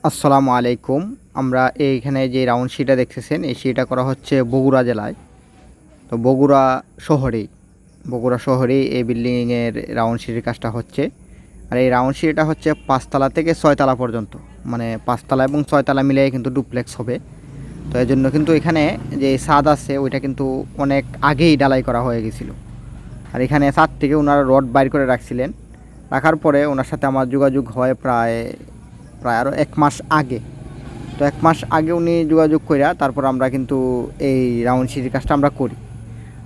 আসসালামু আলাইকুম। আমরা এইখানে যে রাউন্ড সিটা দেখতেছেন, এই সিটা করা হচ্ছে বগুড়া জেলায়। তো বগুড়া শহরেই এই বিল্ডিংয়ের রাউন্ড সিটির কাজটা হচ্ছে। আর এই রাউন্ড সিটিটা হচ্ছে 5 তলা থেকে 6 তলা পর্যন্ত, মানে 5 তলা এবং 6 তলা মিলিয়ে কিন্তু ডুপ্লেক্স হবে। তো এই জন্য কিন্তু এখানে যে ছাদ আছে ওইটা কিন্তু অনেক আগেই ডালাই করা হয়ে গেছিলো। আর এখানে ছাদ থেকে ওনারা রড বাইর করে রাখছিলেন। রাখার পরে ওনার সাথে আমার যোগাযোগ হয় প্রায় প্রায় আরও 1 মাস আগে। তো 1 মাস আগে উনি যোগাযোগ কইরা তারপর আমরা কিন্তু এই রাউন্ড সিটির কাজটা আমরা করি।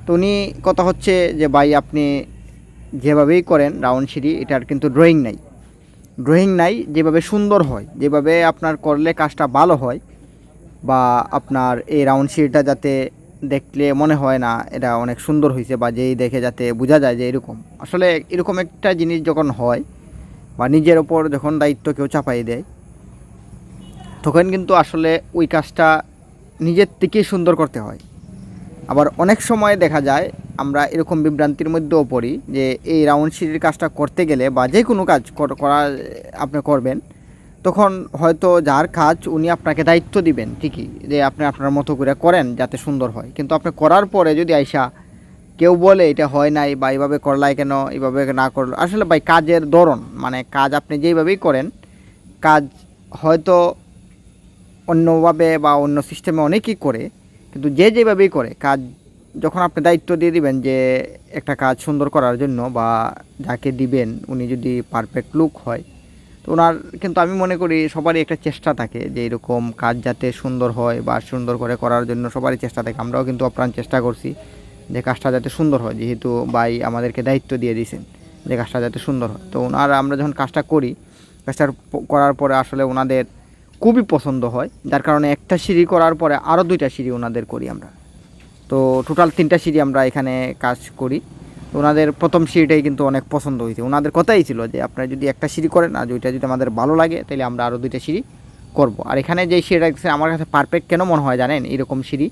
তো উনি কথা হচ্ছে যে ভাই আপনি যেভাবেই করেন রাউন্ড সিঁড়ি, এটার কিন্তু ড্রয়িং নাই যেভাবে সুন্দর হয়, যেভাবে আপনার করলে কাজটা ভালো হয়, বা আপনার এই রাউন্ড সিঁড়িটা যাতে দেখলে মনে হয় না এটা অনেক সুন্দর হয়েছে, বা যেই দেখে যাতে বোঝা যায় যে এরকম আসলে এরকম একটা জিনিস যখন হয়, বা নিজের ওপর যখন দায়িত্ব কেউ চাপাই দেয়, তখন কিন্তু আসলে ওই কাজটা নিজের থেকেই সুন্দর করতে হয়। আবার অনেক সময় দেখা যায় আমরা এরকম বিভ্রান্তির মধ্যেও পড়ি যে এই রাউন্ড সিঁড়ির কাজটা করতে গেলে বা যে কোনো কাজ করা আপনি করবেন, তখন হয়তো যার কাজ উনি আপনাকে দায়িত্ব দিবেন ঠিকই যে আপনি আপনার মতো করে করেন যাতে সুন্দর হয়, কিন্তু আপনি করার পরে যদি আইসা কেউ বলে এটা হয় নাই বা এইভাবে করলাই কেন, এইভাবে না করলো, আসলে ভাই কাজের ধরন মানে কাজ আপনি যেইভাবেই করেন, কাজ হয়তো অন্যভাবে বা অন্য সিস্টেমে অনেকেই করে, কিন্তু যে যেভাবেই করে কাজ, যখন আপনি দায়িত্ব দিয়ে দিবেন যে একটা কাজ সুন্দর করার জন্য, বা যাকে দিবেন উনি যদি পারফেক্ট লুক হয়, তো ওনার কিন্তু আমি মনে করি সবারই একটা চেষ্টা থাকে যে এরকম কাজ যাতে সুন্দর হয় বা সুন্দর করে করার জন্য সবারই চেষ্টা থাকে। আমরাও কিন্তু আপ্রাণ চেষ্টা করছি যে কাজটা যাতে সুন্দর হয়, যেহেতু ভাই আমাদেরকে দায়িত্ব দিয়ে দিয়েছেন যে কাজটা যাতে সুন্দর হয়। তো ওনারা আমরা যখন কাজটা করি, কাজটা করার পরে আসলে ওনাদের খুবই পছন্দ হয়, যার কারণে একটা সিঁড়ি করার পরে আরও 2টা সিঁড়ি ওনাদের করি আমরা। তো টোটাল 3টা সিঁড়ি আমরা এখানে কাজ করি। তো ওনাদের প্রথম সিঁড়িটাই কিন্তু অনেক পছন্দ হয়েছে। ওনাদের কথাই ছিল যে আপনারা যদি একটা সিঁড়ি করেন আর ওইটা যদি আমাদের ভালো লাগে তাহলে আমরা আরও 2টা সিঁড়ি করব। আর এখানে যে সিঁড়িটা দেখছে আমার কাছে পারফেক্ট কেন মনে হয় জানেন, এরকম সিঁড়ি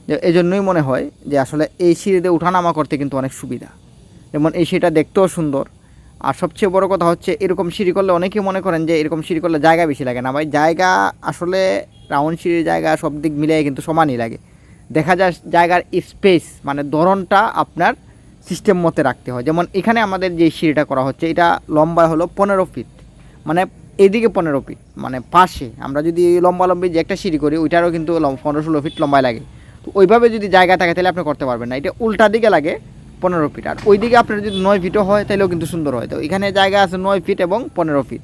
যে এজন্যই মনে হয় যে আসলে এই সিঁড়িতে উঠানামা করতে কিন্তু অনেক সুবিধা। যেমন এই সিঁড়িটা দেখতেও সুন্দর, আর সবচেয়ে বড় কথা হচ্ছে এরকম সিঁড়ি করলে অনেকেই মনে করেন যে এরকম সিঁড়ি করলে জায়গা বেশি লাগে। না ভাই, জায়গা আসলে রাউন্ড সিঁড়ির জায়গা সব দিক মিলিয়ে কিন্তু সমানই লাগে। দেখা যায় জায়গার স্পেস মানে ধরনটা আপনার সিস্টেম মতে রাখতে হয়। যেমন এখানে আমাদের যে সিঁড়িটা করা হচ্ছে এটা লম্বা হলো 15 ফিট, মানে এদিকে 15 ফিট, মানে পাশে আমরা যদি লম্বালম্বি যে একটা সিঁড়ি করি ওইটারও কিন্তু 15-16 ফিট লম্বায় লাগে। তো ওইভাবে যদি জায়গা থাকে তাহলে আপনি করতে পারবেন না, এটা উল্টা দিকে লাগে 15 ফিট, আর ওই দিকে আপনার যদি 9 ফিটও হয় তাহলেও কিন্তু সুন্দর হয়। তো এখানে জায়গা আছে 9 ফিট এবং 15 ফিট,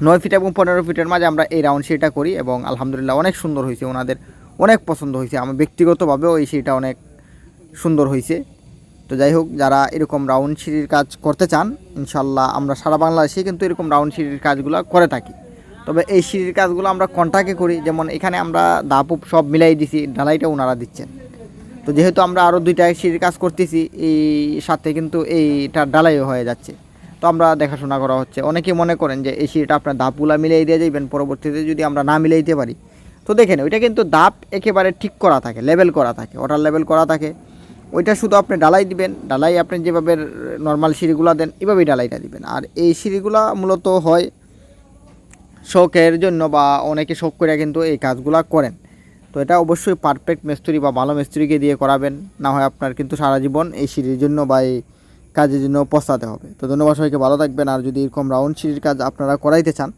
9 ফিট এবং 15 ফিটের মাঝে আমরা এই রাউন্ড সিঁড়িটা করি, এবং আলহামদুলিল্লাহ অনেক সুন্দর হয়েছে, ওনাদের অনেক পছন্দ হয়েছে। আমার ব্যক্তিগতভাবেও এই সিঁড়িটা অনেক সুন্দর হয়েছে। তো যাই হোক, যারা এরকম রাউন্ড সিঁড়ির কাজ করতে চান, ইনশাল্লাহ আমরা সারা বাংলাদেশে কিন্তু এরকম রাউন্ড সিঁড়ির কাজগুলো করে থাকি। তবে এই সিঁড়ির কাজগুলো আমরা কন্ট্রাক্টে করি। যেমন এখানে আমরা দাপ সব মিলাই দিছি, ঢালাইটা ওনারা দিচ্ছেন। তো যেহেতু আমরা আরও 2টা সিঁড়ির কাজ করতেছি, এই সাথে কিন্তু এইটা ডালাইও হয়ে যাচ্ছে। তো আমরা দেখাশোনা করা হচ্ছে। অনেকেই মনে করেন যে এই সিঁড়িটা আপনার দাপগুলা মিলিয়ে দিয়ে যাবেন, পরবর্তীতে যদি আমরা না মিলাইতে পারি। তো দেখেন ওইটা কিন্তু দাপ একেবারে ঠিক করা থাকে, লেভেল করা থাকে, ওটার লেভেল করা থাকে। ওইটা শুধু আপনি ডালাই দিবেন, ডালাই আপনি যেভাবে নর্মাল সিঁড়িগুলো দেন এভাবেই ডালাইটা দিবেন। আর এই সিঁড়িগুলো মূলত হয় শখের জন্য, বা অনেকে শখ করে কিন্তু এই কাজগুলো করেন। তো এটা অবশ্যই পারফেক্ট মিস্ত্রি বা ভালো মিস্ত্রিকে দিয়ে করাবেন, না হয় আপনার কিন্তু সারা জীবন এই সিঁড়ির জন্য বা এই কাজের জন্য পস্তাতে হবে। তো ধন্যবাদ, সবাইকে ভালো থাকবেন। আর যদি এরকম রাউন্ড সিঁড়ির কাজ আপনারা করাইতে চান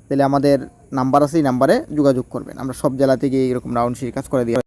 তাহলে আমাদের নাম্বার আছে, এই নাম্বারে যোগাযোগ করবেন। আমরা সব জেলা থেকে এরকম রাউন্ড সিঁড়ির কাজ করে দিই।